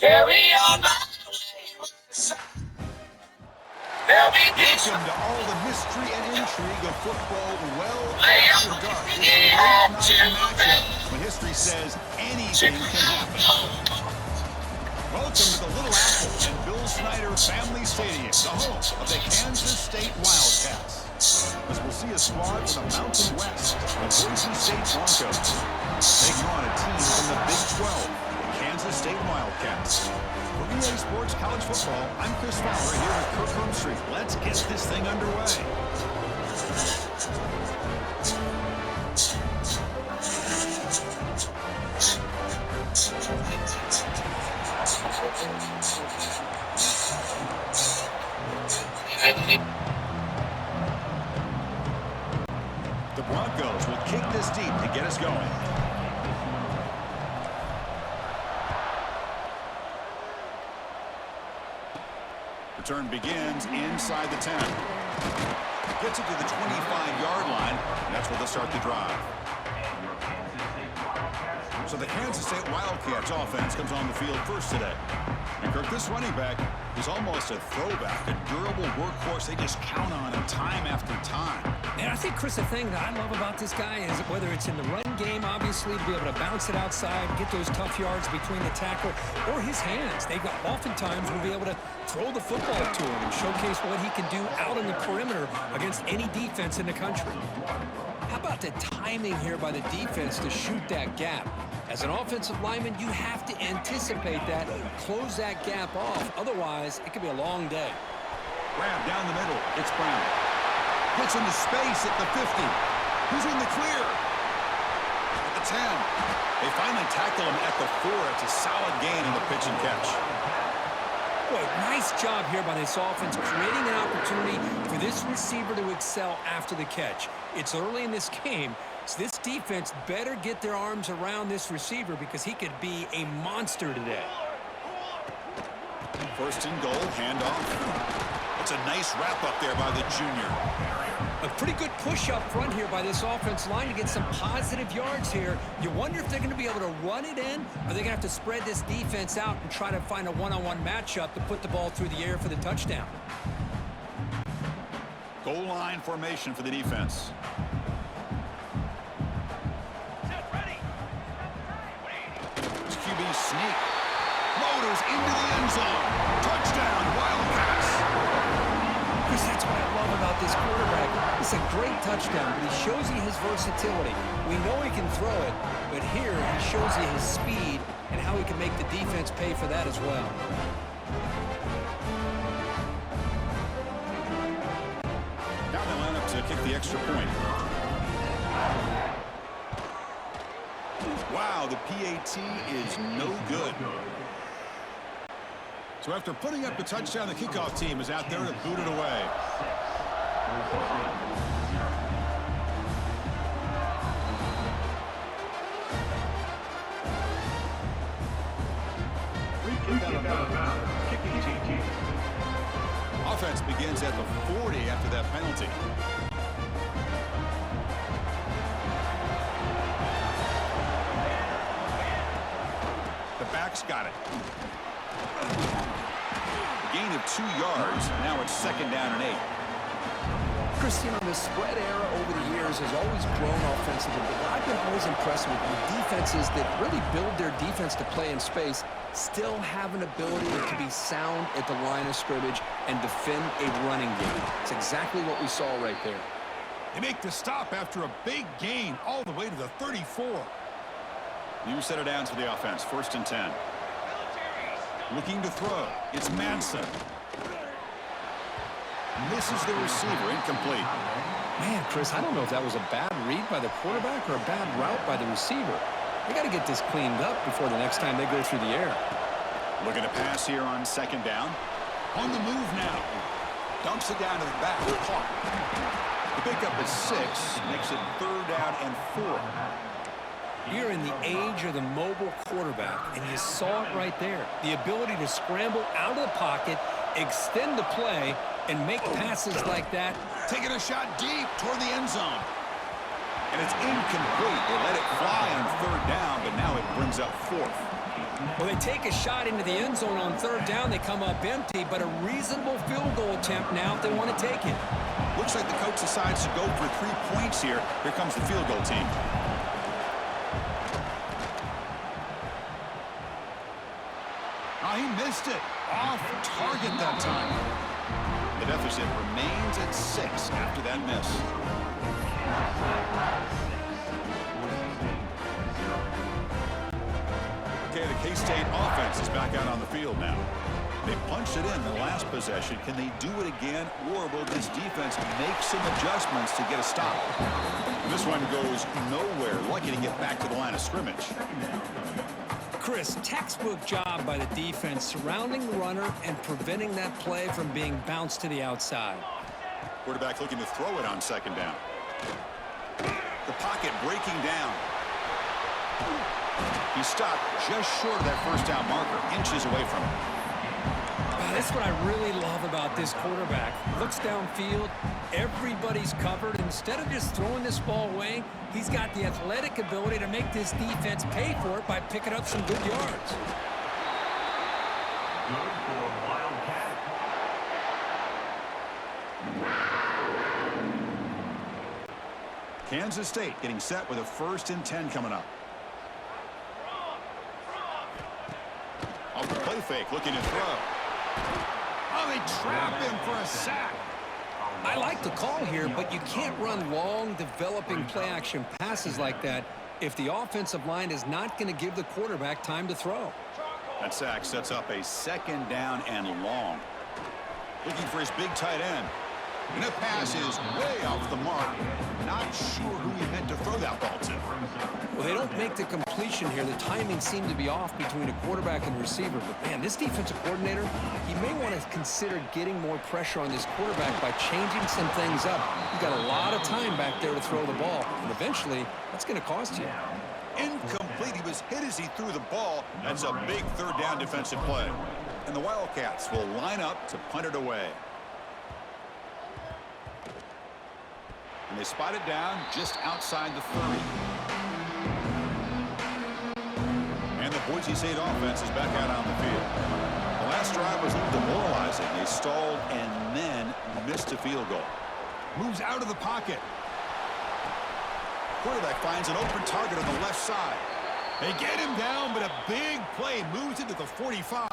Welcome to all the mystery and intrigue of football well after dark. This is a late night matchup when history says anything can happen. Welcome to the Little Apple and Bill Snyder Family Stadium, the home of the Kansas State Wildcats. As we'll see a squad from the Mountain West, the Boise State Broncos, taking on a team from the Big 12, the Kansas State Wildcats. For EA Sports College Football, I'm Chris Fowler here with Kirk Humstreet. Let's get this thing underway. The Broncos will kick this deep to get us going. Return begins inside the 10. Gets it to the 25-yard line, and that's where they'll start the drive. So the Kansas State Wildcats offense comes on the field first today. And Kirk, this running back is almost a throwback, a durable workhorse they just count on him time after time. And I think, Chris, the thing that I love about this guy is whether it's in the run game, obviously, to be able to bounce it outside, get those tough yards between the tackle, or his hands. They oftentimes will be able to throw the football to him and showcase what he can do out on the perimeter against any defense in the country. How about the timing here by the defense to shoot that gap? As an offensive lineman, you have to anticipate that, close that gap off. Otherwise, it could be a long day. Grab down the middle. It's Brown. Gets into space at the 50. Who's in the clear? At the 10. They finally tackle him at the 4. It's a solid gain in the pitch and catch. Boy, nice job here by this offense, creating an opportunity for this receiver to excel after the catch. It's early in this game, so this defense better get their arms around this receiver because he could be a monster today. First and goal, handoff. It's a nice wrap up there by the junior. A pretty good push up front here by this offense line to get some positive yards here. You wonder if they're going to be able to run it in, or they're going to have to spread this defense out and try to find a one-on-one matchup to put the ball through the air for the touchdown. Goal line formation for the defense. It's QB sneak. Motors into the end zone. Touchdown, Wildcats. Chris, that's what I love about this quarterback. It's a great touchdown, but he shows you his versatility. We know he can throw it, but here he shows you his speed and how he can make the defense pay for that as well. Now they line up to kick the extra point. Wow, the PAT is no good. So after putting up the touchdown, the kickoff team is out there to boot it away. Offense begins at the 40 after that penalty. The back's got it. A gain of 2 yards. Now it's second down and 8. Christian, the spread era over the years has always grown offensively, but I've been always impressed with defenses that really build their defense to play in space, still have an ability to be sound at the line of scrimmage and defend a running game. It's exactly what we saw right there. They make the stop after a big gain all the way to the 34. New set of downs for the offense. First and 10. Looking to throw. It's Manson. Misses the receiver. Incomplete. Man, Chris, I don't know if that was a bad read by the quarterback or a bad route by the receiver. They got to get this cleaned up before the next time they go through the air. Looking to pass here on second down. On the move now. Dumps it down to the back. Caught. The pickup is 6. Makes it third down and 4. You're in the age of the mobile quarterback, and you saw it right there. The ability to scramble out of the pocket, extend the play, and make passes like that. Taking a shot deep toward the end zone. And it's incomplete. They let it fly on third down, but now it brings up fourth. Well, they take a shot into the end zone on third down. They come up empty, but a reasonable field goal attempt now if they want to take it. Looks like the coach decides to go for 3 points here. Here comes the field goal team. Oh, he missed it. Off target that time. The deficit remains at 6 after that miss. Okay, the K-State offense is back out on the field now. They punched it in the last possession. Can they do it again, or will this defense make some adjustments to get a stop? This one goes nowhere. Lucky to get back to the line of scrimmage. Chris, textbook job by the defense surrounding the runner and preventing that play from being bounced to the outside. Quarterback looking to throw it on second down. The pocket breaking down. He stopped just short of that first down marker, inches away from it. That's what I really love about this quarterback. Looks downfield, everybody's covered. Instead of just throwing this ball away, he's got the athletic ability to make this defense pay for it by picking up some good yards. Kansas State getting set with a 1st and 10 coming up. Off the play fake, looking to throw. Oh, they trap him for a sack. I like the call here, but you can't run long, developing play-action passes like that if the offensive line is not going to give the quarterback time to throw. That sack sets up a 2nd down and long. Looking for his big tight end. And that pass is way off the mark. Not sure who he meant to throw that ball to. Well, they don't make the completion here. The timing seemed to be off between a quarterback and receiver. But, man, this defensive coordinator, he may want to consider getting more pressure on this quarterback by changing some things up. He's got a lot of time back there to throw the ball. And eventually, that's going to cost you. Incomplete. He was hit as he threw the ball. That's a big 3rd down defensive play. And the Wildcats will line up to punt it away. And they spot it down just outside the 30. And the Boise State offense is back out on the field. The last drive was a little demoralizing. They stalled and then missed a field goal. Moves out of the pocket. Quarterback finds an open target on the left side. They get him down, but a big play moves it to the 45.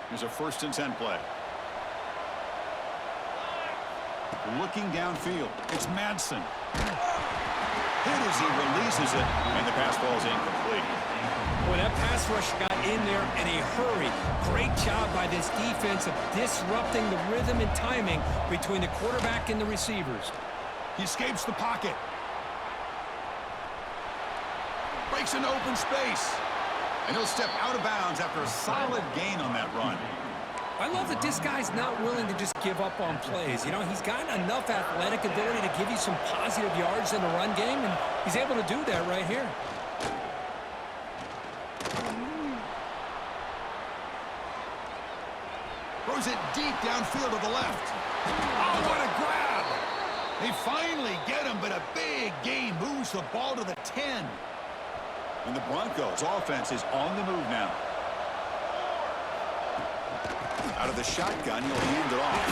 Here's a 1st and 10 play. Looking downfield, it's Madsen. Hit as he releases it, and the pass ball is incomplete. Boy, that pass rush got in there in a hurry. Great job by this defense of disrupting the rhythm and timing between the quarterback and the receivers. He escapes the pocket. Breaks into open space. And he'll step out of bounds after a solid gain on that run. I love that this guy's not willing to just give up on plays. You know, he's got enough athletic ability to give you some positive yards in the run game, and he's able to do that right here. Throws it deep downfield to the left. Oh, what a grab! They finally get him, but a big gain moves the ball to the 10. And the Broncos offense is on the move now. Out of the shotgun, he'll hand it off.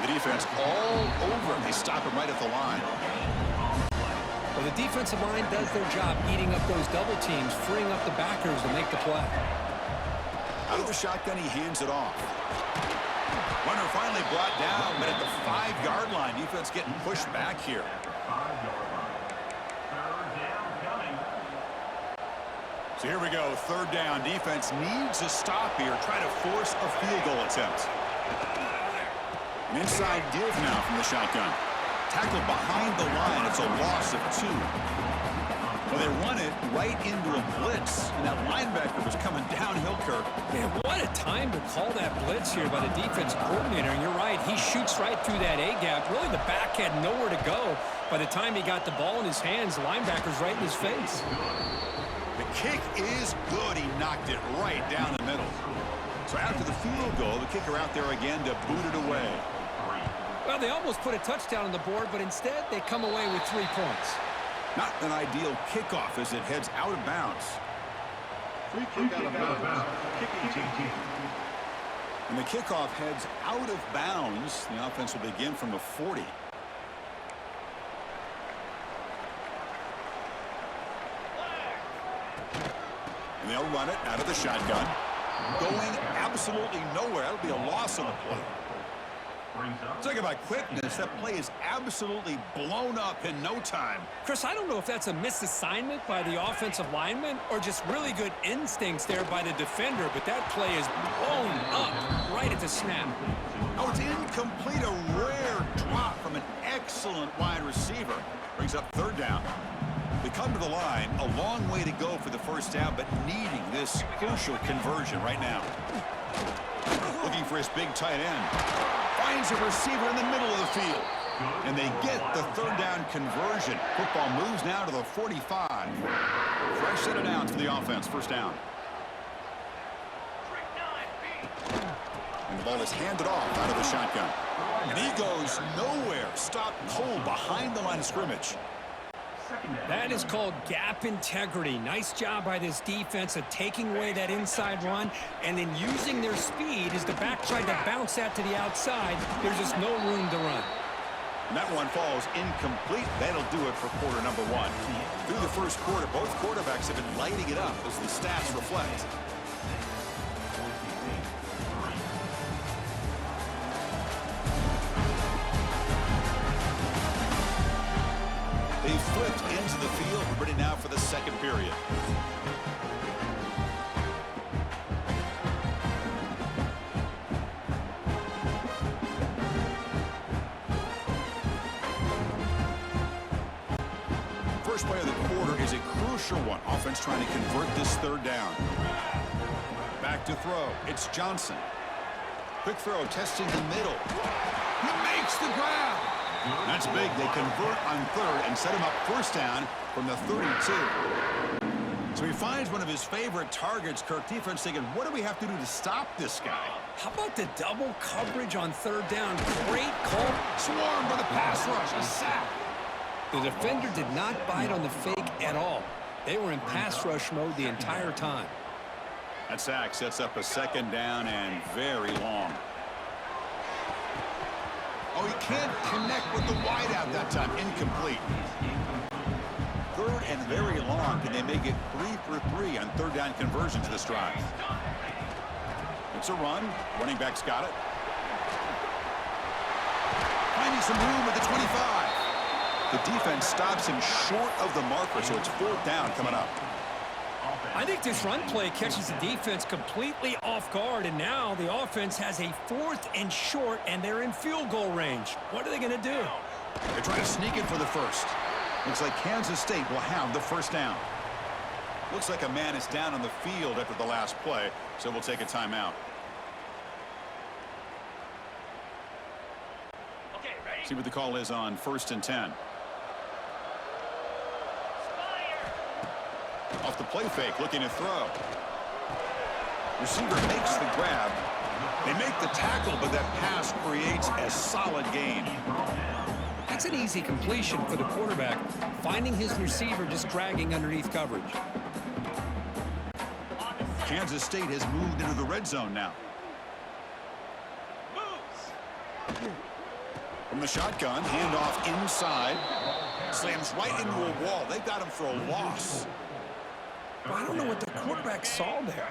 The defense all over him. They stop him right at the line. Well, the defensive line does their job eating up those double teams, freeing up the backers to make the play. Out of the shotgun, he hands it off. Runner finally brought down, but at the 5-yard line, defense getting pushed back here. So here we go, 3rd down. Defense needs a stop here. Try to force a field goal attempt. An inside div now from the shotgun. Tackled behind the line. It's a loss of 2. Well, they run it right into a blitz. And that linebacker was coming downhill, Kirk. Man, what a time to call that blitz here by the defense coordinator. And you're right, he shoots right through that A-gap. Really, the back had nowhere to go. By the time he got the ball in his hands, the linebacker's right in his face. The kick is good. He knocked it right down the middle. So after the field goal, the kicker out there again to boot it away. Well, they almost put a touchdown on the board, but instead they come away with 3 points. Not an ideal kickoff as it heads out of bounds. Free kick out of bounds. Kicking team. And the kickoff heads out of bounds. The offense will begin from the 40. And they'll run it out of the shotgun. Going absolutely nowhere. That'll be a loss on the play. Talk about quickness. That play is absolutely blown up in no time. Chris, I don't know if that's a misassignment by the offensive lineman or just really good instincts there by the defender, but that play is blown up right at the snap. Oh, it's incomplete. A rare drop from an excellent wide receiver. Brings up third down. They come to the line, a long way to go for the first down, but needing this crucial conversion right now. Looking for his big tight end. Finds a receiver in the middle of the field. And they get the third down conversion. Football moves now to the 45. Fresh set of downs for the offense. First down. And the ball is handed off out of the shotgun. And he goes nowhere. Stopped cold behind the line of scrimmage. That is called gap integrity. Nice job by this defense of taking away that inside run and then using their speed as the back tried to bounce that to the outside. There's just no room to run. And that one falls incomplete. That'll do it for quarter number one. Through the first quarter, both quarterbacks have been lighting it up as the stats reflect. They flipped into the field. We're ready now for the second period. First play of the quarter is a crucial one. Offense trying to convert this third down. Back to throw. It's Johnson. Quick throw, testing the middle. He makes the grab. That's big. They convert on third and set him up first down from the 32. So he finds one of his favorite targets. Kirk defense thinking, what do we have to do to stop this guy? How about the double coverage on third down? Great call. Swarmed by the pass rush. A sack. The defender did not bite on the fake at all. They were in pass rush mode the entire time. That sack sets up a second down and very long. Oh, he can't connect with the wideout that time. Incomplete. Third and very long. Can they make it 3 for 3 on third down conversions this drive? It's a run. Running back's got it. Finding some room at the 25. The defense stops him short of the marker, so it's fourth down coming up. I think this run play catches the defense completely off guard, and now the offense has a 4th and short, and they're in field goal range. What are they going to do? They try to sneak it for the first. Looks like Kansas State will have the first down. Looks like a man is down on the field after the last play, so we'll take a timeout. Okay, ready? See what the call is on 1st and 10. Off the play fake, looking to throw. Receiver makes the grab. They make the tackle, but that pass creates a solid gain. That's an easy completion for the quarterback, finding his receiver just dragging underneath coverage. Kansas State has moved into the red zone now. From the shotgun, handoff inside. Slams right into a wall. They got him for a loss. I don't know what the quarterback saw there.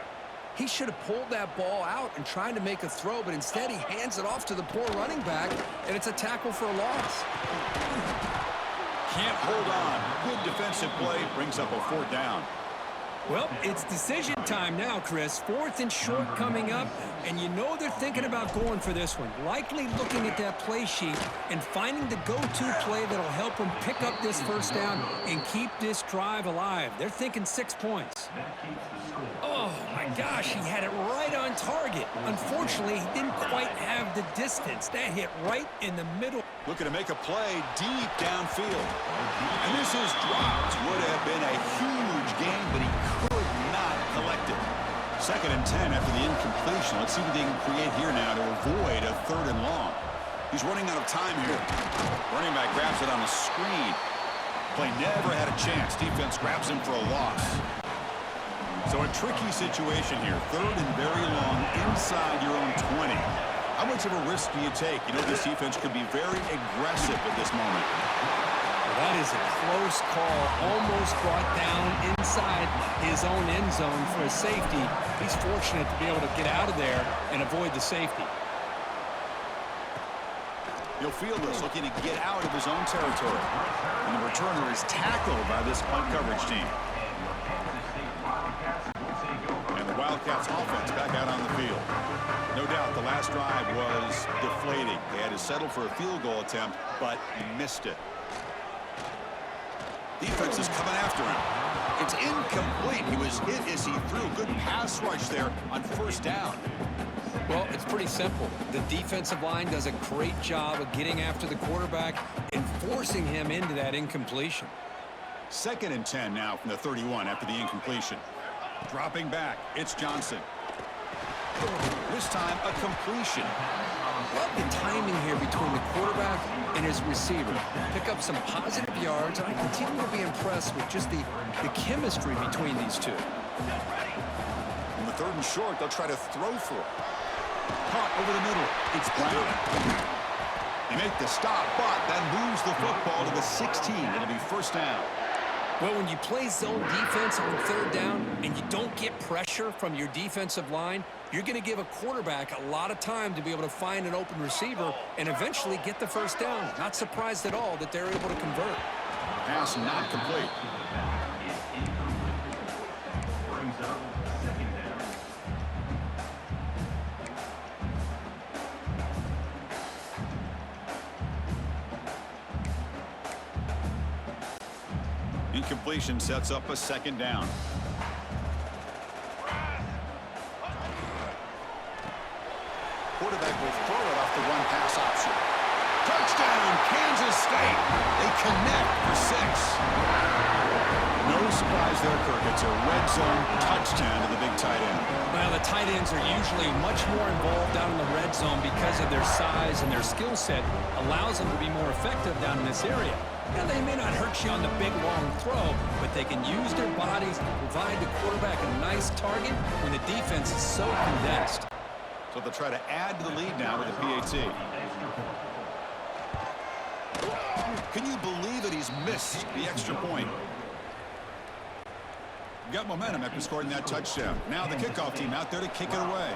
He should have pulled that ball out and tried to make a throw, but instead he hands it off to the poor running back, and it's a tackle for a loss. Can't hold on. Good defensive play. Brings up a fourth down. Well, it's decision time now, Chris. 4th and short coming up, and you know they're thinking about going for this one. Likely looking at that play sheet and finding the go-to play that'll help them pick up this first down and keep this drive alive. They're thinking 6 points. Oh, my gosh, he had it right on target. Unfortunately, he didn't quite have the distance. That hit right in the middle. Looking to make a play deep downfield. And this is dropped. Would have been a huge gain, but he could not collect it. 2nd and 10 after the incompletion. Let's see what they can create here now to avoid a 3rd and long. He's running out of time here. Running back grabs it on the screen. Play never had a chance. Defense grabs him for a loss. So a tricky situation here. Third and very long inside your own 20. How much of a risk do you take? You know, this defense could be very aggressive at this moment. Well, that is a close call. Almost brought down inside his own end zone for a safety. He's fortunate to be able to get out of there and avoid the safety. He'll field this, looking to get out of his own territory. And the returner is tackled by this punt coverage team. And the Wildcats offense back out on the field. No doubt the last drive was deflating. They had to settle for a field goal attempt, but missed it. Defense is coming after him. It's incomplete. He was hit as he threw. Good pass rush there on first down. Well, it's pretty simple. The defensive line does a great job of getting after the quarterback and forcing him into that incompletion. 2nd and 10 now from the 31 after the incompletion. Dropping back, it's Johnson. This time, a completion. Love the timing here between the quarterback and his receiver. Pick up some positive yards, and I continue to be impressed with just the chemistry between these two. On the 3rd and short, they'll try to throw for it. Caught over the middle. It's Brown. They make the stop, but that moves the football to the 16. It'll be first down. Well, when you play zone defense on 3rd down and you don't get pressure from your defensive line, you're going to give a quarterback a lot of time to be able to find an open receiver and eventually get the first down. Not surprised at all that they're able to convert. Pass not complete. Incompletion sets up a 2nd down. Quarterback will throw it off the one-pass option. Touchdown, Kansas State. They connect for 6. No surprise there, Kirk. It's a red zone touchdown to the big tight end. Well, the tight ends are usually much more involved down in the red zone because of their size, and their skill set allows them to be more effective down in this area. Now, they may not hurt you on the big, long throw, but they can use their bodies to provide the quarterback a nice target when the defense is so condensed. So they'll try to add to the lead now with the PAT. Can you believe that he's missed the extra point? Got momentum after scoring that touchdown. Now the kickoff team out there to kick it away.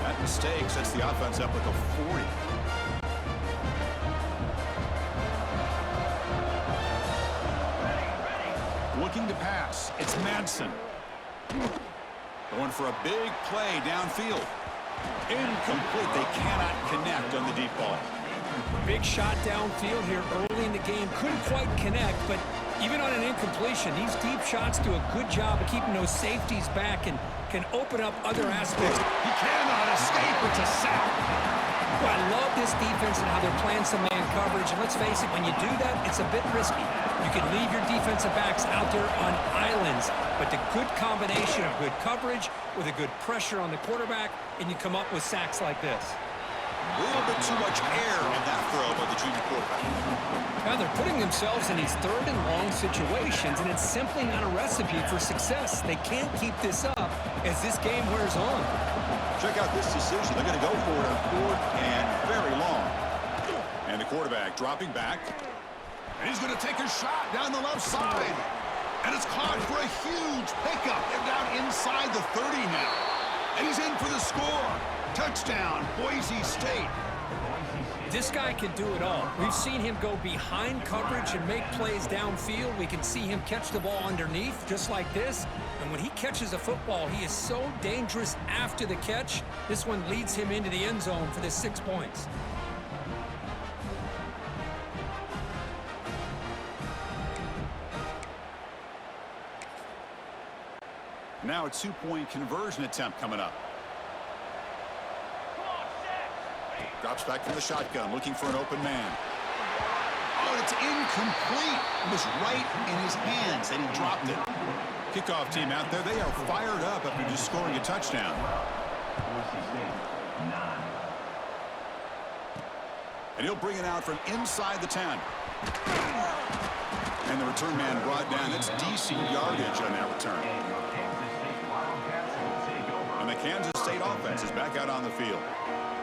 That mistake sets the offense up with a 40. Looking to pass. It's Madsen. Going for a big play downfield. Incomplete. They cannot connect on the deep ball. Big shot downfield here early in the game. Couldn't quite connect, but even on an incompletion, these deep shots do a good job of keeping those safeties back and can open up other aspects. He cannot escape. It's a sack. Well, I love this defense and how they're playing some man coverage. And let's face it, when you do that, it's a bit risky. You can leave your defensive backs out there on islands, but the good combination of good coverage with a good pressure on the quarterback, and you come up with sacks like this. A little bit too much air in that throw by the junior quarterback. Now they're putting themselves in these 3rd and long situations, and it's simply not a recipe for success. They can't keep this up as this game wears on. Check out this decision. They're going to go for it on 4th and very long. And the quarterback dropping back. And he's going to take a shot down the left side. And it's caught for a huge pickup. They're down inside the 30 now. And he's in for the score. Touchdown, Boise State. This guy can do it all. We've seen him go behind coverage and make plays downfield. We can see him catch the ball underneath, just like this. And when he catches a football, he is so dangerous after the catch. This one leads him into the end zone for the 6 points. Now a 2-point conversion attempt coming up. Drops back from the shotgun, looking for an open man. Oh, it's incomplete. It was right in his hands, and he dropped it. Kickoff team out there, they are fired up after just scoring a touchdown. And he'll bring it out from inside the 10. And the return man brought down. It's decent yardage on that return. And the Kansas State offense is back out on the field.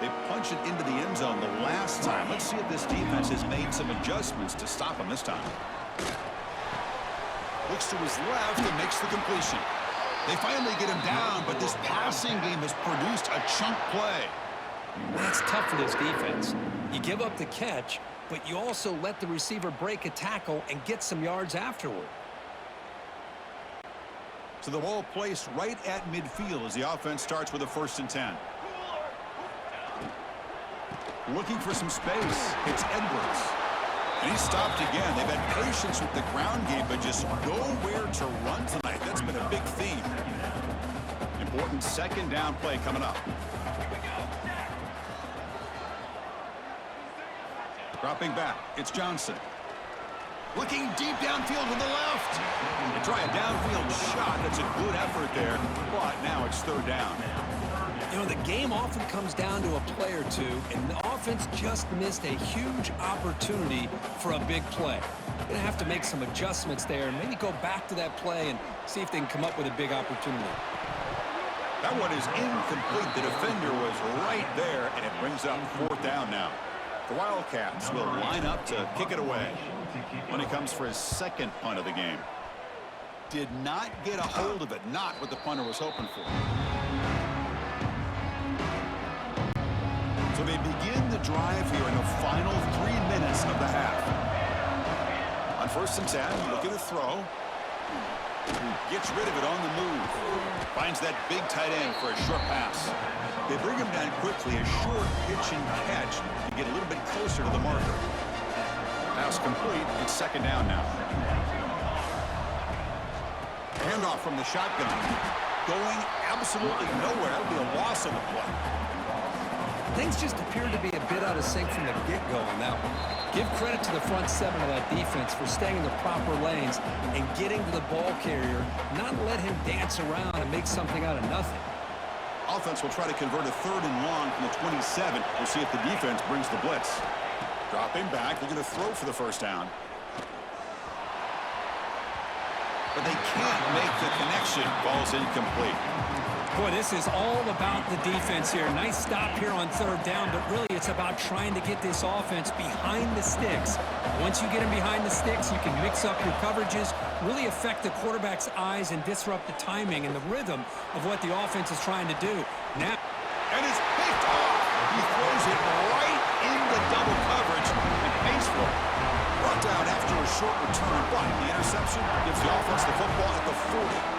They punched it into the end zone the last time. Let's see if this defense has made some adjustments to stop him this time. Looks to his left and makes the completion. They finally get him down, but this passing game has produced a chunk play. That's tough for this defense. You give up the catch, but you also let the receiver break a tackle and get some yards afterward. So the ball placed right at midfield as the offense starts with a 1st and 10. Looking for some space. It's Edwards. And he's stopped again. They've had patience with the ground game, but just nowhere to run tonight. That's been a big theme. Important 2nd down play coming up. Dropping back, it's Johnson. Looking deep downfield with the left. They try a downfield shot. That's a good effort there, but now it's 3rd down. You know, the game often comes down to a play or two, and the offense just missed a huge opportunity for a big play. They're going to have to make some adjustments there and maybe go back to that play and see if they can come up with a big opportunity. That one is incomplete. The defender was right there, and it brings up 4th down now. The Wildcats will line up to kick it away when he comes for his 2nd punt of the game. Did not get a hold of it, not what the punter was hoping for. So they begin the drive here in the final 3 minutes of the half. On 1st and 10, looking to throw. Gets rid of it on the move. Finds that big tight end for a short pass. They bring him down quickly, a short pitch and catch to get a little bit closer to the marker. Pass complete. It's 2nd down now. Handoff from the shotgun. Going absolutely nowhere. That would be a loss on the play. Things just appear to be a bit out of sync from the get-go on that one. Give credit to the front 7 of that defense for staying in the proper lanes and getting to the ball carrier, not let him dance around and make something out of nothing. Offense will try to convert a 3rd and long from the 27. We'll see if the defense brings the blitz. Dropping back, they're going to throw for the 1st down. But they can't make the connection. Ball's incomplete. Boy, this is all about the defense here. Nice stop here on 3rd down, but really it's about trying to get this offense behind the sticks. Once you get them behind the sticks, you can mix up your coverages, really affect the quarterback's eyes and disrupt the timing and the rhythm of what the offense is trying to do. Now, and it's picked off. He throws it right into double coverage and pays for it. Brought down after a short return, but the interception gives the offense the football at the 40.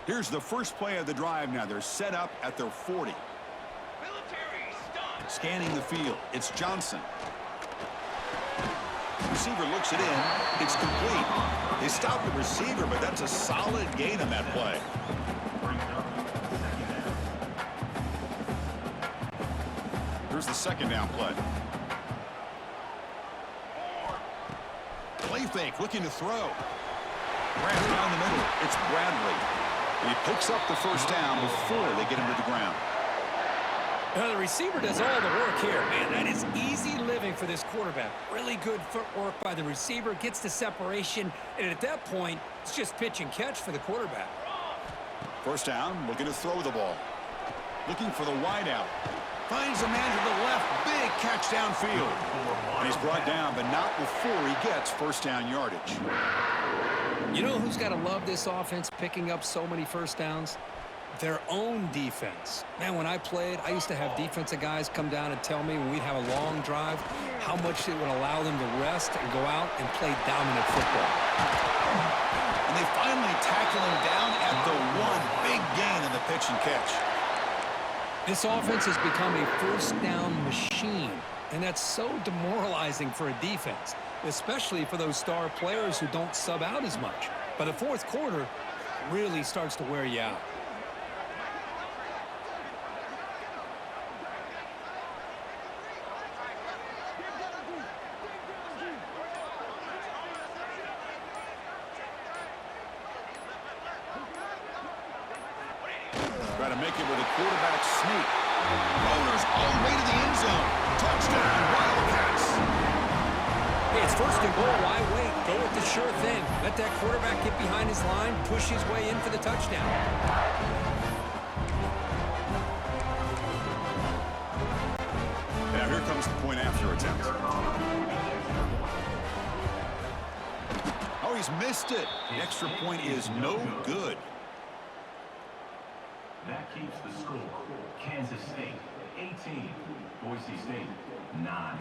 Here's the first play of the drive now. They're set up at their 40. Scanning the field. It's Johnson. Receiver looks it in. It's complete. They stopped the receiver, but that's a solid gain on that play. Here's the 2nd down play. Play fake, looking to throw. Grabs down the middle. It's Bradley. And he picks up the 1st down before they get him to the ground. Now the receiver does all the work here. Man, that is easy living for this quarterback. Really good footwork by the receiver, gets the separation, and at that point, it's just pitch and catch for the quarterback. 1st down, looking to throw the ball. Looking for the wide out. Finds a man to the left, big catch downfield. And he's brought down, but not before he gets 1st down yardage. You know who's got to love this offense picking up so many 1st downs? Their own defense. Man, when I played, I used to have defensive guys come down and tell me when we'd have a long drive how much it would allow them to rest and go out and play dominant football. And they finally tackle him down at the 1. Big gain in the pitch and catch. This offense has become a first down machine, and that's so demoralizing for a defense, especially for those star players who don't sub out as much. By the fourth quarter, really starts to wear you out. Try to make it with a quarterback sneak. Rollers all the way to the end zone. Touchdown, Wildcats. Hey, it's first and goal. Why wait? Go with the sure thing. Let that quarterback get behind his line, push his way in for the touchdown. Now here comes the point after attempt. Oh, he's missed it. The extra point is no good. That keeps the score. Kansas State 18, Boise State 9.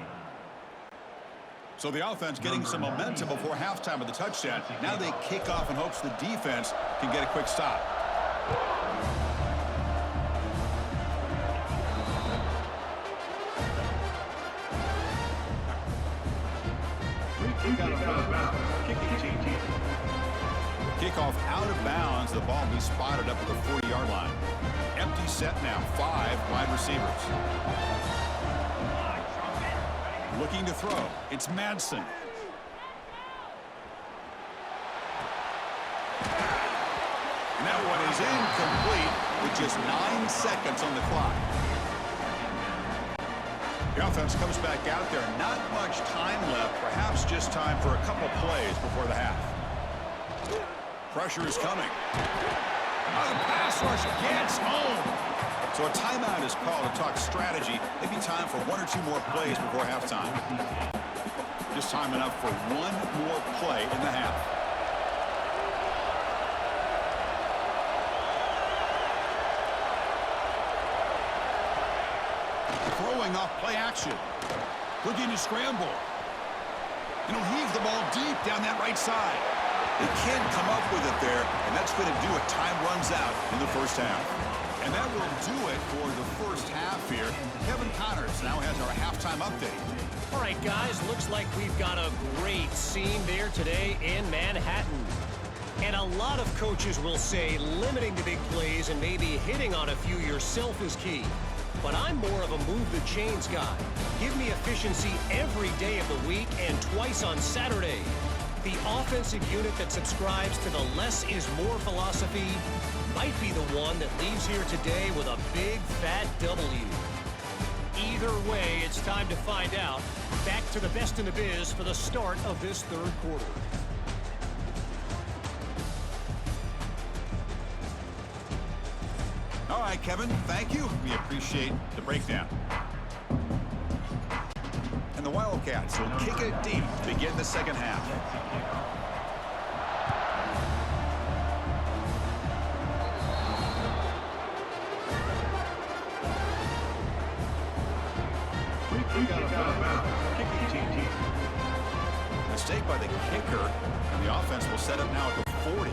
So the offense getting some momentum before halftime of the touchdown. Now they kick off in hopes the defense can get a quick stop. Kickoff out of bounds. The ball will be spotted up at the 40-yard line. Empty set now. 5 wide receivers. Looking to throw. It's Madsen. And that one is incomplete with just 9 seconds on the clock. The offense comes back out there. Not much time left. Perhaps just time for a couple plays before the half. Pressure is coming. The pass rush gets home. So a timeout is called to talk strategy. Maybe time for 1 or 2 more plays before halftime. Just time enough for 1 more play in the half. Throwing off play action. Looking to scramble. And he'll heave the ball deep down that right side. They can't come up with it there, and that's going to do it. Time runs out in the first half. And that will do it for the first half here. Kevin Connors now has our halftime update. All right, guys, looks like we've got a great scene there today in Manhattan. And a lot of coaches will say limiting the big plays and maybe hitting on a few yourself is key. But I'm more of a move the chains guy. Give me efficiency every day of the week and twice on Saturday. The offensive unit that subscribes to the less is more philosophy might be the one that leaves here today with a big fat W. Either way, it's time to find out. Back to the best in the biz for the start of this third quarter. All right, Kevin, thank you. We appreciate the breakdown. And the Wildcats will kick it deep to begin the second half. Mistake by the kicker, and the offense will set up now at the 40.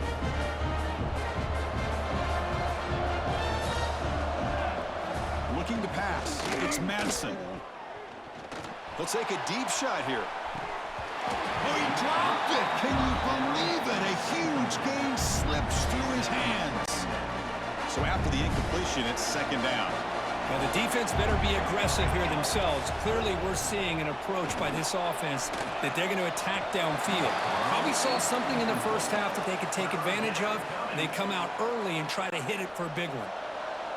Looking to pass. It's Madsen. He'll take a deep shot here. Oh, he dropped it. Can you believe it? A huge gain slips through his hands. So after the incompletion, it's second down. Well, the defense better be aggressive here themselves. Clearly, we're seeing an approach by this offense that they're going to attack downfield. Probably saw something in the first half that they could take advantage of, and they come out early and try to hit it for a big one.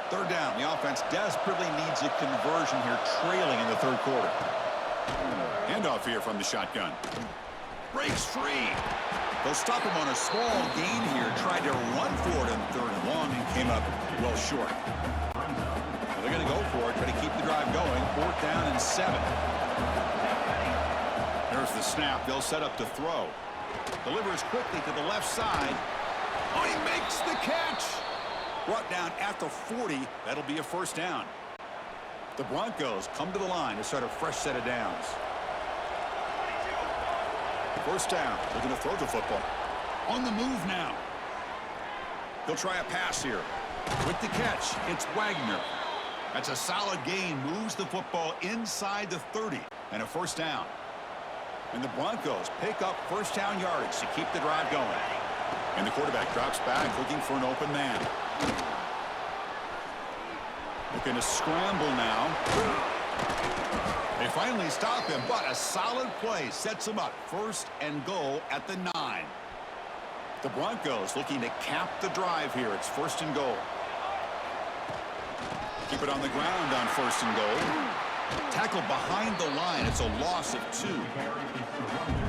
Third down. The offense desperately needs a conversion here, trailing in the third quarter. Handoff here from the shotgun. Breaks free. They'll stop him on a small gain here. Tried to run for it in third and long and came up well short. Well, they're going to go for it, try to keep the drive going. 4th down and 7. There's the snap. They'll set up to throw. Delivers quickly to the left side. Oh, he makes the catch. Brought down at the 40. That'll be a first down. The Broncos come to the line to start a fresh set of downs. First down. Looking to throw the football. On the move now. He'll try a pass here. With the catch, it's Wagner. That's a solid gain. Moves the football inside the 30 and a first down. And the Broncos pick up first down yardage to keep the drive going. And the quarterback drops back looking for an open man. Looking to scramble now. They finally stop him, but a solid play sets him up. First and goal at the 9. The Broncos looking to cap the drive here. It's first and goal. Keep it on the ground on first and goal. Tackle behind the line. It's a loss of 2.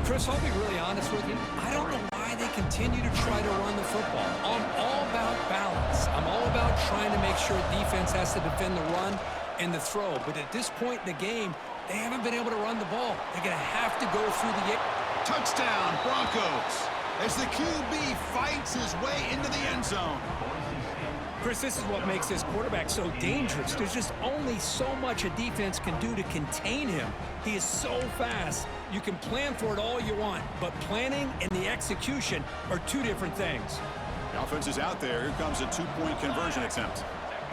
Chris, I'll be really honest with you. I don't know why they continue to try to run the football. I'm all about balance. I'm all about trying to make sure defense has to defend the run and the throw. But at this point in the game, they haven't been able to run the ball. They're going to have to go through the air. Touchdown, Broncos, as the QB fights his way into the end zone. Chris, this is what makes this quarterback so dangerous. There's just only so much a defense can do to contain him. He is so fast. You can plan for it all you want, but planning and the execution are two different things. The offense is out there. Here comes a 2-point conversion attempt.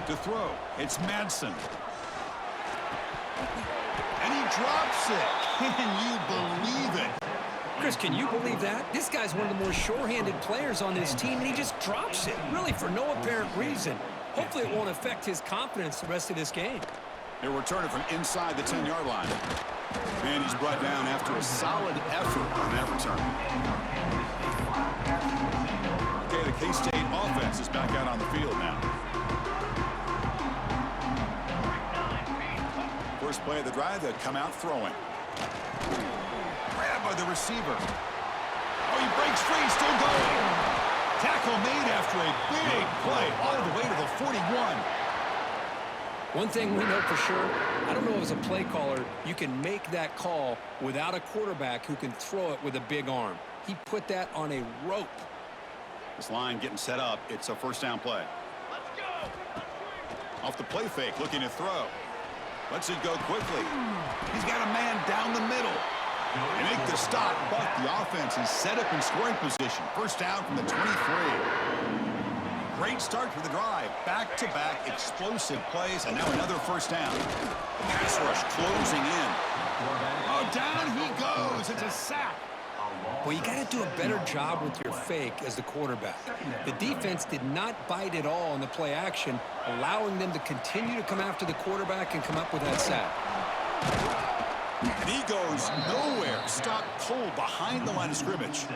To throw, it's Madsen. And he drops it. Can you believe it? Chris, can you believe that? This guy's one of the more sure-handed players on this team, and he just drops it, really for no apparent reason. Hopefully it won't affect his confidence the rest of this game. They'll return it from inside the 10-yard line. And he's brought down after a solid effort on that return. Okay, the K-State offense is back out on the field now. First play of the drive, they'll come out throwing. Grabbed by the receiver. Oh, he breaks free, still going. Tackle made after a big play all the way to the 41. One thing we know for sure, I don't know as a play caller, you can make that call without a quarterback who can throw it with a big arm. He put that on a rope. This line getting set up. It's a first down play. Let's go. Off the play fake, looking to throw. Lets it go quickly. He's got a man down the middle. They make the stop, but the offense is set up in scoring position. First down from the 23. Great start for the drive. Back-to-back explosive plays, and now another first down. The pass rush closing in. Oh, down he goes. It's a sack. Well, you got to do a better job with your fake as the quarterback. The defense did not bite at all in the play action, allowing them to continue to come after the quarterback and come up with that sack. And he goes nowhere. Stopped cold behind the line of scrimmage.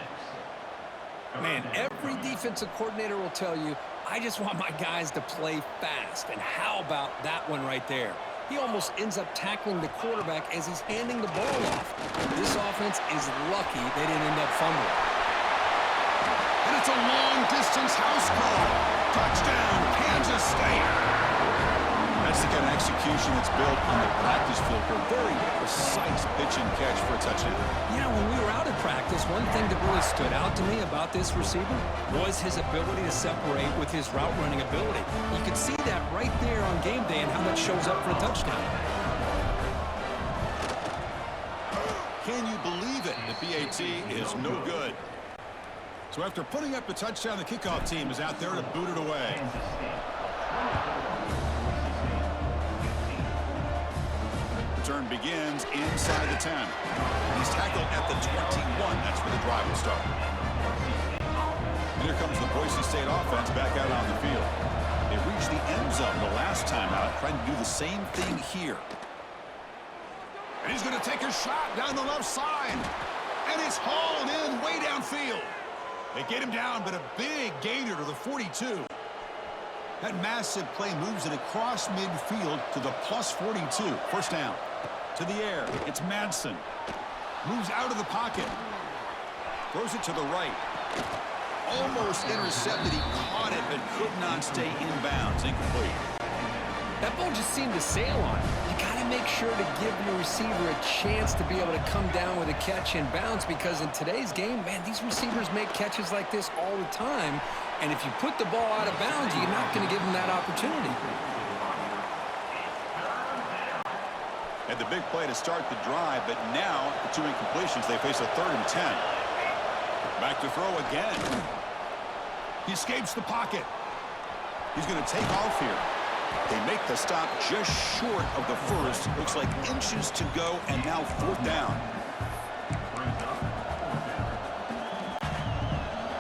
Man, every defensive coordinator will tell you, I just want my guys to play fast. And how about that one right there? He almost ends up tackling the quarterback as he's handing the ball off. This offense is lucky they didn't end up fumbling. And it's a long-distance house call. Touchdown, Kansas State. That's the kind of execution that's built on the practice field for a very precise pitch and catch for a touchdown. You know, when we were out at practice, one thing that really stood out to me about this receiver was his ability to separate with his route running ability. You could see that right there on game day and how that shows up for a touchdown. Can you believe it? The PAT is no good. So after putting up the touchdown, the kickoff team is out there to boot it away. Return begins inside the 10. He's tackled at the 21. That's where the drive will start. Here comes the Boise State offense back out on the field. They reached the end zone the last time out, trying to do the same thing here. And he's going to take a shot down the left side. And it's hauled in way downfield. They get him down, but a big gainer to the 42. That massive play moves it across midfield to the plus 42. First down. To the air. It's Madsen. Moves out of the pocket. Throws it to the right. Almost intercepted. He caught it, but could not stay inbounds. Incomplete. That ball just seemed to sail on. You got to make sure to give your receiver a chance to be able to come down with a catch and bounce, because in today's game, man, these receivers make catches like this all the time. And if you put the ball out of bounds, you're not going to give them that opportunity. Had the big play to start the drive, but now, the 2 incompletions, they face a 3rd and 10. Back to throw again. He escapes the pocket. He's going to take off here. They make the stop just short of the first. Looks like inches to go, and now 4th down.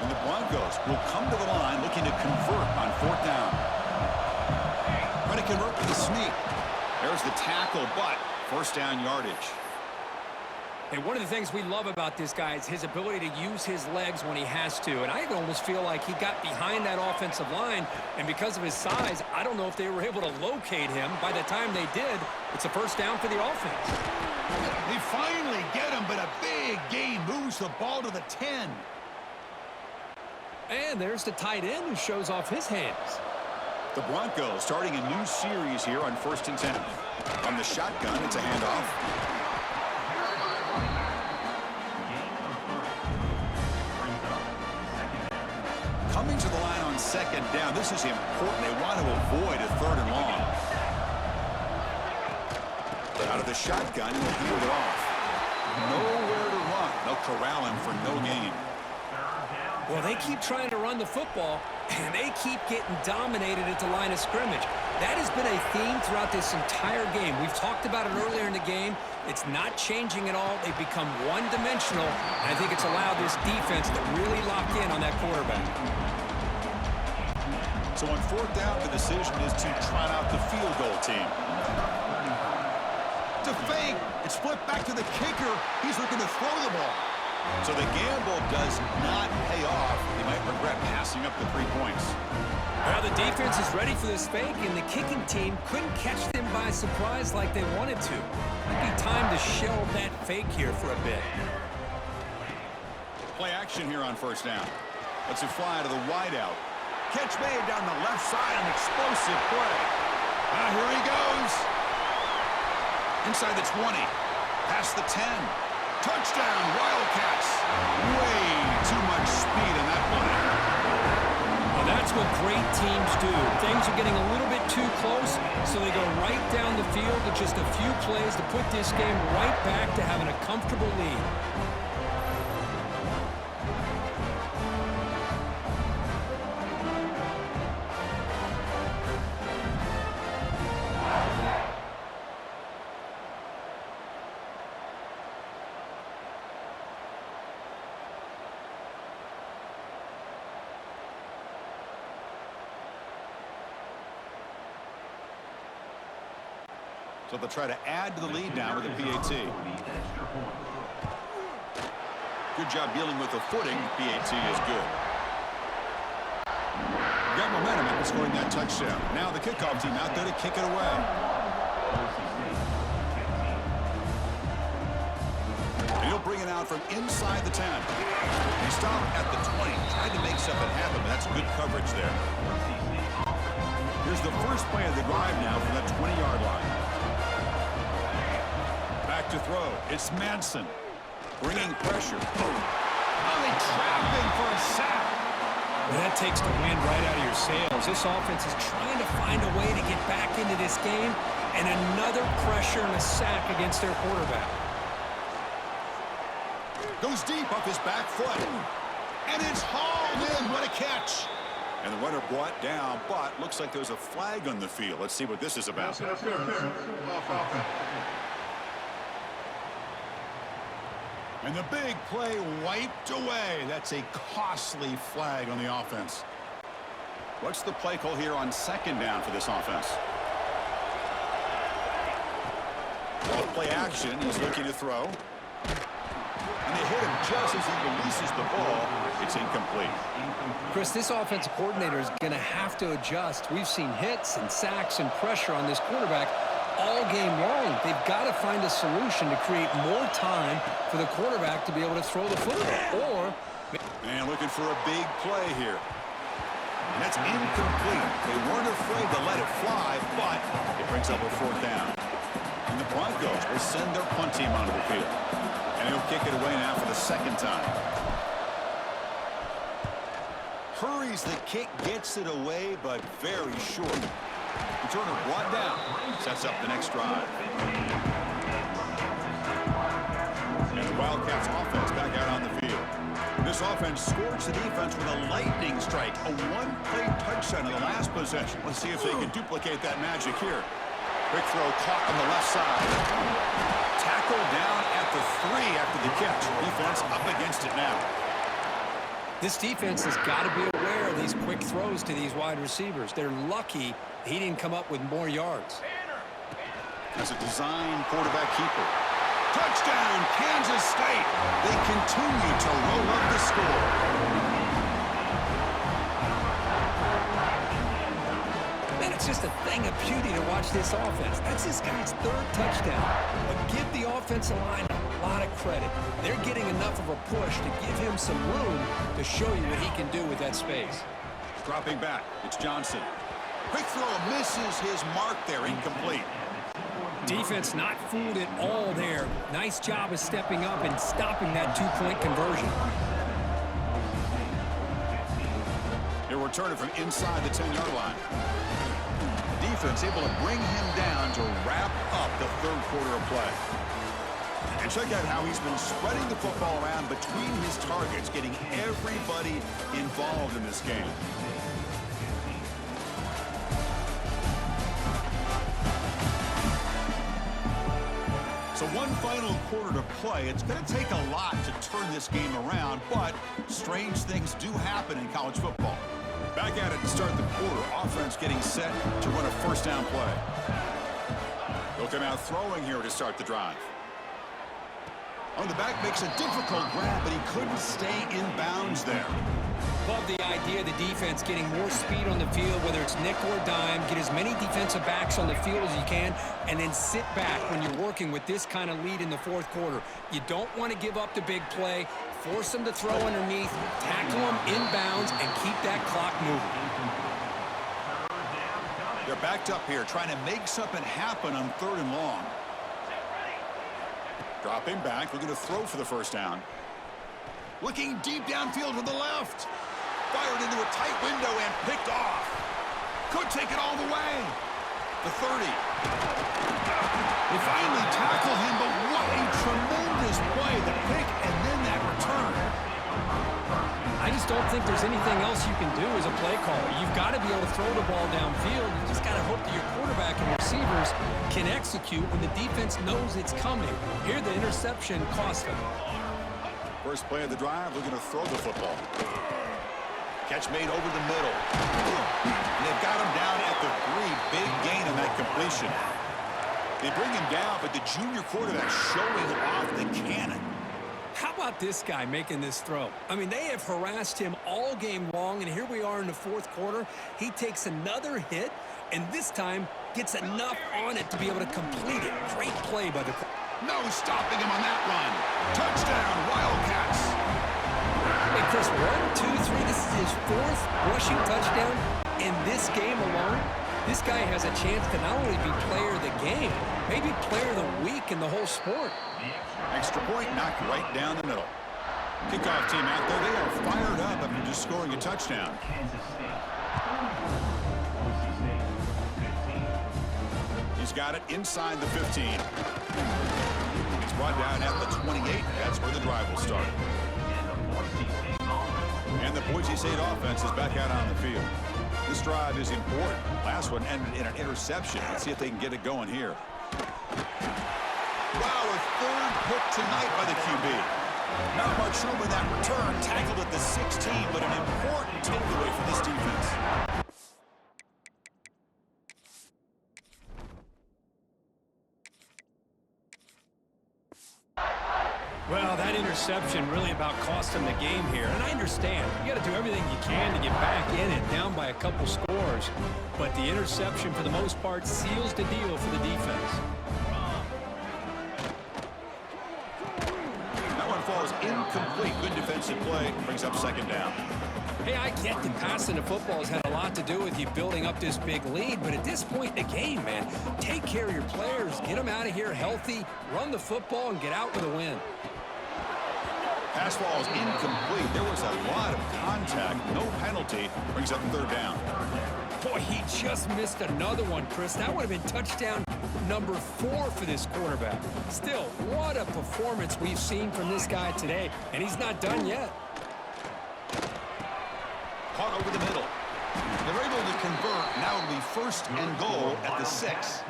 And the Broncos will come to the line looking to convert on 4th down. Trying to convert with the sneak. There's the tackle, but 1st down yardage. And one of the things we love about this guy is his ability to use his legs when he has to. And I almost feel like he got behind that offensive line, and because of his size, I don't know if they were able to locate him. By the time they did, it's a 1st down for the offense. They finally get him, but a big gain moves the ball to the 10. And there's the tight end who shows off his hands. The Broncos starting a new series here on 1st and 10. On the shotgun, it's a handoff. Coming to the line on 2nd down. This is important. They want to avoid a 3rd and long. Out of the shotgun, and he'll hand it off. Nowhere to run. They'll corral him for no gain. Well, they keep trying to run the football, and they keep getting dominated at the line of scrimmage. That has been a theme throughout this entire game. We've talked about it earlier in the game. It's not changing at all. They've become one-dimensional, and I think it's allowed this defense to really lock in on that quarterback. So on 4th down, the decision is to trot out the field goal team. To fake. It's flipped back to the kicker. He's looking to throw the ball. So the gamble does not pay off. They might regret passing up the 3 points. Well, the defense is ready for this fake, and the kicking team couldn't catch them by surprise like they wanted to. Might be time to shell that fake here for a bit. Play action here on 1st down. Let's it fly to the wideout. Catch made down the left side, an explosive play. Here he goes. Inside the 20. Past the 10. Touchdown, Wildcats. Way too much speed in that one. Well, that's what great teams do. Things are getting a little bit too close, so they go right down the field with just a few plays to put this game right back to having a comfortable lead. So they'll try to add to the lead now with a PAT. Good job dealing with the footing. PAT is good. Got momentum after scoring that touchdown. Now the kickoff team out there to kick it away. And he'll bring it out from inside the 10. He stopped at the 20. Tried to make something happen, but that's good coverage there. Here's the first play of the drive now from that 20-yard line. Back to throw. It's Manson. Bringing pressure. Only trapping for a sack. Well, that takes the wind right out of your sails. This offense is trying to find a way to get back into this game, and another pressure and a sack against their quarterback. Goes deep off his back foot. And it's hauled in. What a catch. And the runner brought down, but looks like there's a flag on the field. Let's see what this is about. And the big play wiped away. That's a costly flag on the offense. What's the play call here on 2nd down for this offense? Off play action. He's looking to throw. And they hit him just as he releases the ball. It's incomplete. Chris, this offensive coordinator is going to have to adjust. We've seen hits and sacks and pressure on this quarterback all game long. They've got to find a solution to create more time for the quarterback to be able to throw the football. Or, and looking for a big play here. And that's incomplete. They weren't afraid to let it fly, but it brings up a 4th down. And the Broncos will send their punt team onto the field. And he'll kick it away now for the 2nd time. Hurries the kick, gets it away, but very short. Returner brought down, sets up the next drive. And the Wildcats offense back out on the field. This This offense scorched the defense with a lightning strike. A one-play touchdown in the last possession. Let's see if they can duplicate that magic here. Quick throw caught on the left side. Tackle down at the 3 after the catch. Defense up against it now. This defense has got to be aware of these quick throws to these wide receivers. They're lucky he didn't come up with more yards. As a design quarterback keeper. Touchdown, Kansas State. They continue to roll up the score. Man, it's just a thing of beauty to watch this offense. That's this guy's 3rd touchdown. But give the offensive line a lot of credit. They're getting enough of a push to give him some room to show you what he can do with that space. Dropping back, it's Johnson. Quick throw misses his mark there, incomplete. Defense not fooled at all there. Nice job of stepping up and stopping that 2-point conversion. He'll return it from inside the 10-yard line. Defense able to bring him down to wrap up the 3rd quarter of play. And check out how he's been spreading the football around between his targets, getting everybody involved in this game. So one final quarter to play. It's going to take a lot to turn this game around, but strange things do happen in college football. Back at it to start the quarter. Offense getting set to run a 1st down play. They'll come out throwing here to start the drive. On the back makes a difficult grab, but he couldn't stay in bounds there. Love the idea of the defense getting more speed on the field, whether it's nickel or dime, get as many defensive backs on the field as you can, and then sit back when you're working with this kind of lead in the 4th quarter. You don't want to give up the big play, force them to throw underneath, tackle them in bounds, and keep that clock moving. They're backed up here, trying to make something happen on 3rd and long. Dropping back, looking to throw for the 1st down. Looking deep downfield to the left. Fired into a tight window and picked off. Could take it all the way. The 30. They finally tackle him, but what a tremendous play. The pick and then that return. I just don't think there's anything else you can do as a play caller. You've got to be able to throw the ball downfield. You just got to hope that your quarterback and receivers can execute when the defense knows it's coming. Here, the interception cost them. First play of the drive, looking to throw the football. Catch made over the middle. And they've got him down at the 3. Big gain on that completion. They bring him down, but the junior quarterback showing off the cannon. How about this guy making this throw? I mean, they have harassed him all game long, and here we are in the 4th quarter. He takes another hit, and this time gets enough on it to be able to complete it. Great play by the... No stopping him on that run. Touchdown, Wildcats. Hey, Chris, 1, 2, 3. This is his 4th rushing touchdown in this game alone. This guy has a chance to not only be player of the game, maybe player of the week in the whole sport. Extra point knocked right down the middle. Kickoff team out there. They are fired up after just scoring a touchdown. Kansas State. Boise State, 15. He's got it inside the 15. It's brought down at the 28. That's where the drive will start. And the Boise State offense is back out on the field. This drive is important. Last one ended in an interception. Let's see if they can get it going here. Wow, a 3rd pick tonight by the QB. Not much room in that return. Tackled at the 16, but an important takeaway for this defense. Well, that interception really about cost him the game here. And I understand. You got to do everything you can to get back in it, down by a couple scores. But the interception, for the most part, seals the deal for the defense. That one falls incomplete. Good defensive play. Brings up 2nd down. Hey, I get that passing the football has had a lot to do with you building up this big lead, but at this point in the game, man, take care of your players, get them out of here healthy, run the football, and get out with a win. Pass ball is incomplete. There was a lot of contact. No penalty. Brings up 3rd down. Boy, he just missed another one, Chris. That would have been touchdown number 4 for this quarterback. Still, what a performance we've seen from this guy today, and he's not done yet. convert. Now it'll be 1st and goal at the 6.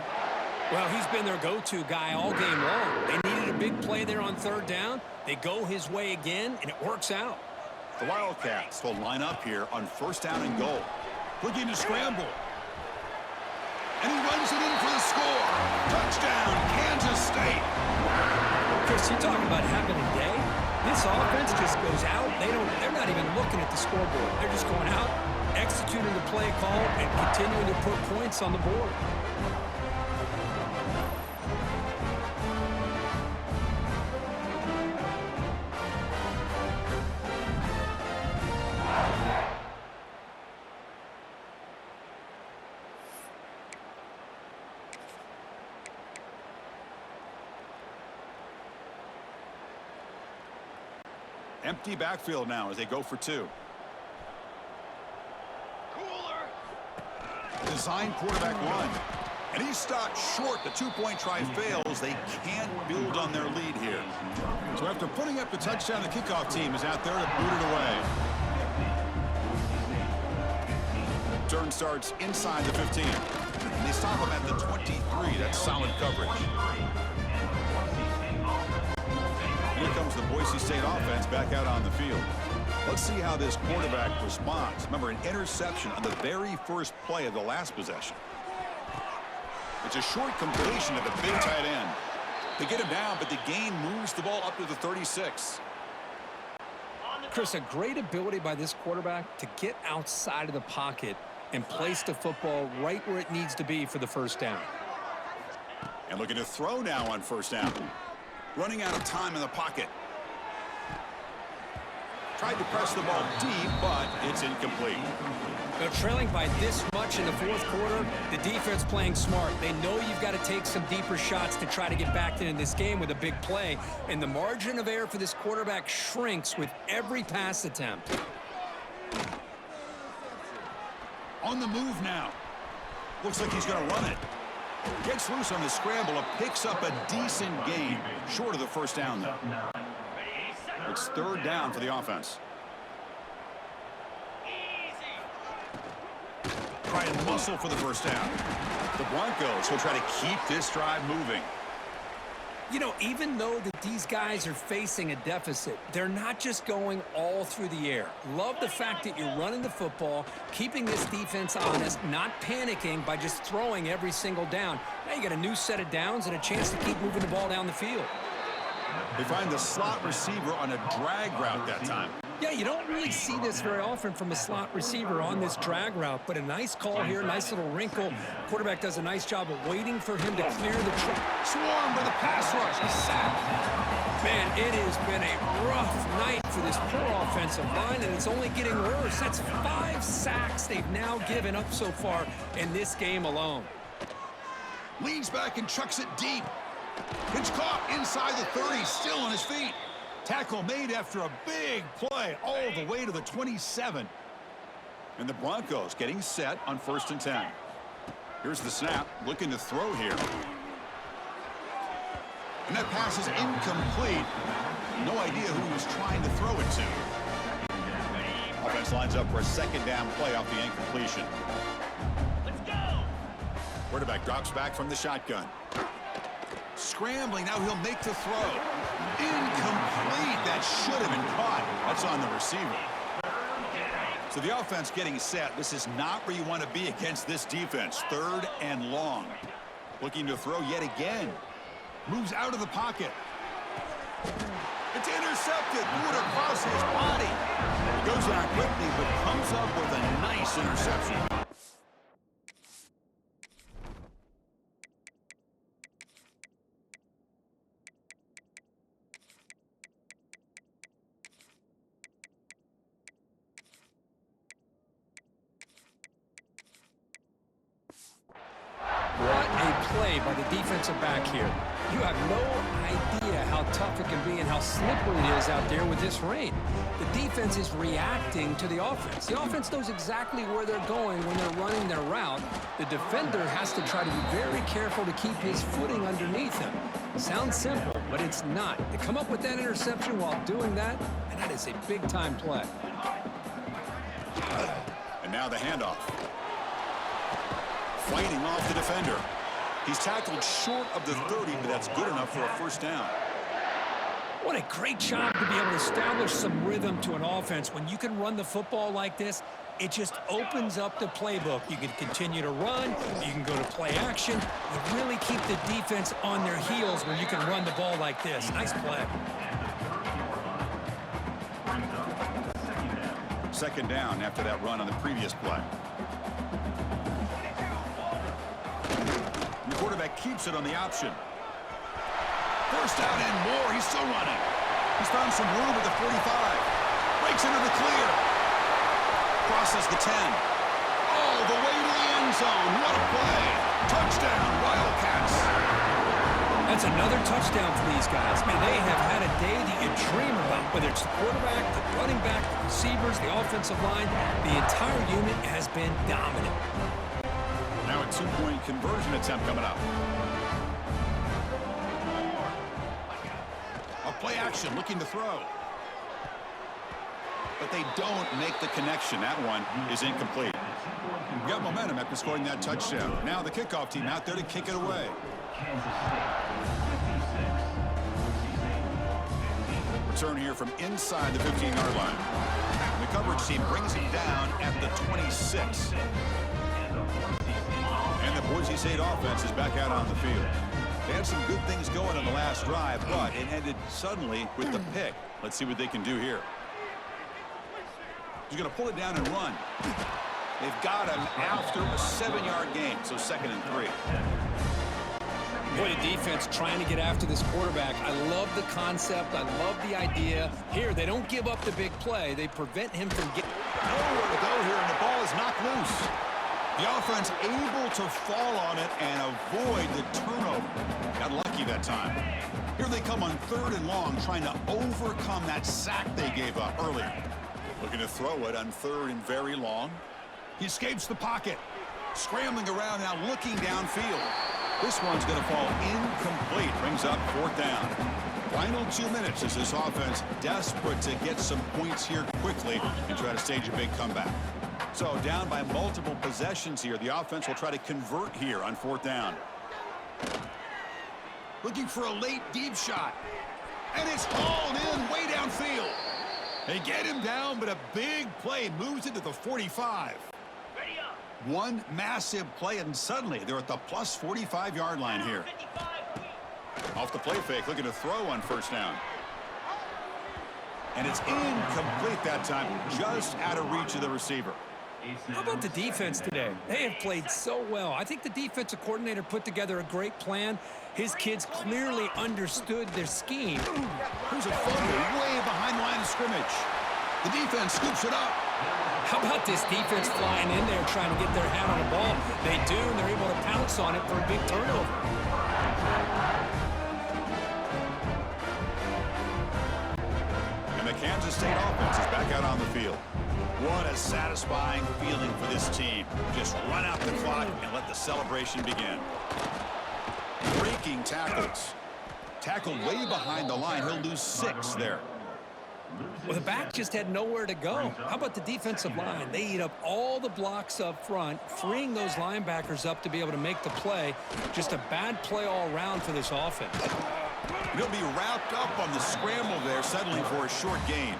Well, he's been their go-to guy all game long. They needed a big play there on 3rd down. They go his way again, and it works out. The Wildcats will line up here on 1st down and goal. Looking to scramble. And he runs it in for the score. Touchdown, Kansas State. Chris, you talking about having a day? This offense just goes out. They're not even looking at the scoreboard. They're just going out, executing the play call, and continuing to put points on the board. Empty backfield now as they go for 2. Design quarterback run. And he's stopped short. The 2-point try fails. They can't build on their lead here. So after putting up the touchdown, the kickoff team is out there to boot it away. Turn starts inside the 15. And they stop him at the 23. That's solid coverage. Here comes the Boise State offense back out on the field. Let's see how this quarterback responds. Remember, an interception on the very first play of the last possession. It's a short completion to the big tight end. They get him down, but the gain moves the ball up to the 36. Chris, a great ability by this quarterback to get outside of the pocket and place the football right where it needs to be for the 1st down. And looking to throw now on 1st down. Running out of time in the pocket. Tried to press the ball deep, but it's incomplete. They're trailing by this much in the 4th quarter. The defense playing smart. They know you've got to take some deeper shots to try to get back in this game with a big play. And the margin of error for this quarterback shrinks with every pass attempt. On the move now. Looks like he's going to run it. Gets loose on the scramble and picks up a decent gain. Short of the 1st down, though. It's 3rd down for the offense. Try and muscle for the 1st down. The Broncos will try to keep this drive moving. You know, even though that these guys are facing a deficit, they're not just going all through the air. Love the fact that you're running the football, keeping this defense honest, not panicking by just throwing every single down. Now you got a new set of downs and a chance to keep moving the ball down the field. They find the slot receiver on a drag route that time. Yeah, you don't really see this very often from a slot receiver on this drag route, but a nice call here, nice little wrinkle. Quarterback does a nice job of waiting for him to clear the track. Swarmed by the pass rush. He's sacked. Man, it has been a rough night for this poor offensive line, and it's only getting worse. That's 5 sacks they've now given up so far in this game alone. Leans back and chucks it deep. It's caught inside the 30, still on his feet. Tackle made after a big play all the way to the 27. And the Broncos getting set on 1st and 10. Here's the snap, looking to throw here. And that pass is incomplete. No idea who he was trying to throw it to. Offense lines up for a 2nd down play off the incompletion. Let's go! Quarterback drops back from the shotgun. Scrambling, now he'll make the throw. Incomplete. That should have been caught. That's on the receiver. So the offense getting set. This is not where you want to be against this defense. 3rd and long. Looking to throw yet again. Moves out of the pocket. It's intercepted. Threw it across his body. It goes down quickly, but comes up with a nice interception. By the defensive back here. You have no idea how tough it can be and how slippery it is out there with this rain. The defense is reacting to the offense. The offense knows exactly where they're going when they're running their route. The defender has to try to be very careful to keep his footing underneath him. Sounds simple, but it's not. To come up with that interception while doing that, and that is a big-time play. And now the handoff. fighting off the defender. He's tackled short of the 30, but that's good enough for a first down. What a great job to be able to establish some rhythm to an offense. When you can run the football like this, it just opens up the playbook. You can continue to run. You can go to play action. You really keep the defense on their heels when you can run the ball like this. Nice play. Second down after that run on the previous play. The quarterback keeps it on the option. First down and more. He's still running. He's found some room at the 45. Breaks into the clear. Crosses the 10. All the way to the end zone. What a play. Touchdown, Wildcats. That's another touchdown for these guys. Man, they have had a day that you dream about, whether it's the quarterback, the running back, the receivers, the offensive line. The entire unit has been dominant. Now a two-point conversion attempt coming up. A play action looking to throw. But they don't make the connection. That one is incomplete. Got momentum after scoring that touchdown. Now the kickoff team out there to kick it away. Return here from inside the 15-yard line. The coverage team brings it down at the 26. And the Boise State offense is back out on the field. They had some good things going on the last drive, but it ended suddenly with the pick. Let's see what they can do here. He's going to pull it down and run. They've got him after a 7-yard gain, so 2nd and 3. Boy, the defense trying to get after this quarterback. I love the concept. I love the idea. Here, they don't give up the big play. They prevent him from getting... Nowhere to go here, and the ball is knocked loose. The offense able to fall on it and avoid the turnover. Got lucky that time. Here they come on 3rd and long, trying to overcome that sack they gave up earlier. Looking to throw it on 3rd and very long. He escapes the pocket. Scrambling around now, looking downfield. This one's going to fall incomplete. Brings up 4th down. Final 2 minutes as this offense desperate to get some points here quickly and try to stage a big comeback. So down by multiple possessions here. The offense will try to convert here on 4th down. Looking for a late deep shot. And it's hauled in way downfield. They get him down, but a big play moves into the 45. One massive play, and suddenly they're at the plus 45-yard line here. Off the play fake, looking to throw on 1st down. And it's incomplete that time, just out of reach of the receiver. How about the defense today? They have played so well. I think the defensive coordinator put together a great plan. His kids clearly understood their scheme. Here's a fumble way behind the line of scrimmage. The defense scoops it up. How about this defense flying in there trying to get their hand on the ball? They do, and they're able to pounce on it for a big turnover. And the Kansas State offense is back out on the field. What a satisfying feeling for this team. Just run out the clock and let the celebration begin. Breaking tackles. Tackled way behind the line. He'll lose 6 there. Well, the back just had nowhere to go. How about the defensive line? They eat up all the blocks up front, freeing those linebackers up to be able to make the play. Just a bad play all around for this offense. He'll be wrapped up on the scramble there, settling for a short gain.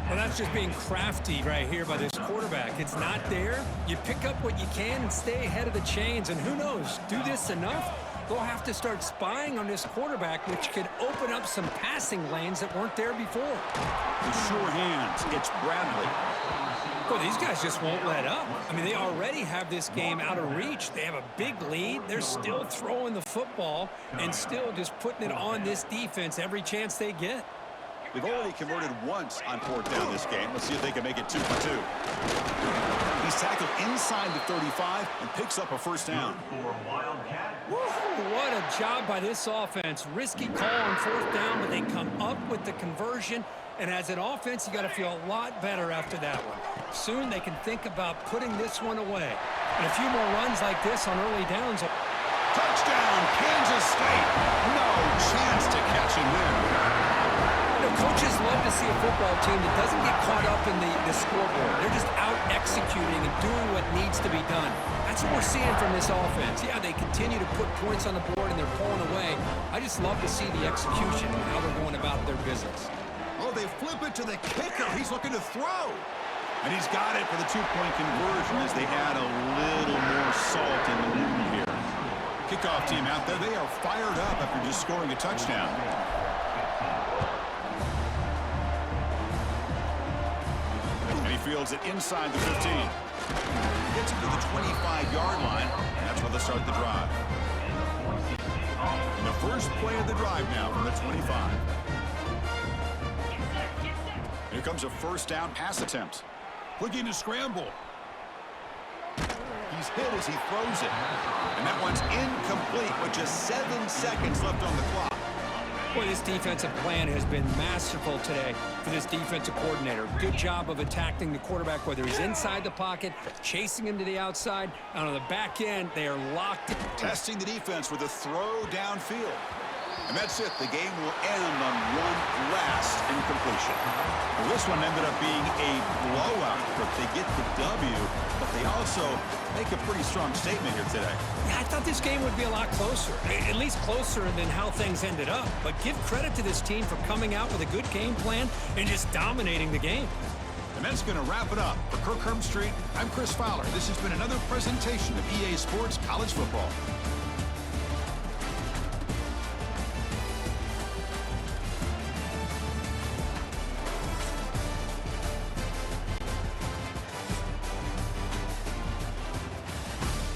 Well, that's just being crafty right here by this quarterback. It's not there. You pick up what you can and stay ahead of the chains. And who knows, do this enough, they'll have to start spying on this quarterback, which could open up some passing lanes that weren't there before. With sure hands, it's Bradley. Well, these guys just won't let up. I mean, they already have this game out of reach. They have a big lead. They're still throwing the football and still just putting it on this defense every chance they get. They've already converted once on 4th down this game. Let's see if they can make it 2 for 2. He's tackled inside the 35 and picks up a 1st down. Woo, what a job by this offense. Risky call on 4th down, but they come up with the conversion. And as an offense, you got to feel a lot better after that one. Soon they can think about putting this one away. And a few more runs like this on early downs. Touchdown, Kansas State. No chance to catch him there. Coaches love to see a football team that doesn't get caught up in the scoreboard. They're just out executing and doing what needs to be done. That's what we're seeing from this offense. Yeah, they continue to put points on the board and they're pulling away. I just love to see the execution and how they're going about their business. Oh, they flip it to the kicker. He's looking to throw. And he's got it for the two-point conversion as they add a little more salt in the wound here. Kickoff team out there, they are fired up after just scoring a touchdown. And he fields it inside the 15. Gets it to the 25-yard line, and that's where they'll start the drive. And the first play of the drive now from the 25. Here comes a first down pass attempt. Looking to scramble. He's hit as he throws it. And that one's incomplete with just 7 seconds left on the clock. Boy, this defensive plan has been masterful today for this defensive coordinator. Good job of attacking the quarterback, whether he's inside the pocket, chasing him to the outside. And on the back end, they are locked in. Testing the defense with a throw downfield. And that's it. The game will end on one last incompletion. Well, this one ended up being a blowout, but they get the W, but they also make a pretty strong statement here today. Yeah, I thought this game would be a lot closer, at least closer than how things ended up. But give credit to this team for coming out with a good game plan and just dominating the game. And that's going to wrap it up. For Kirk Street, I'm Chris Fowler. This has been another presentation of EA Sports College Football.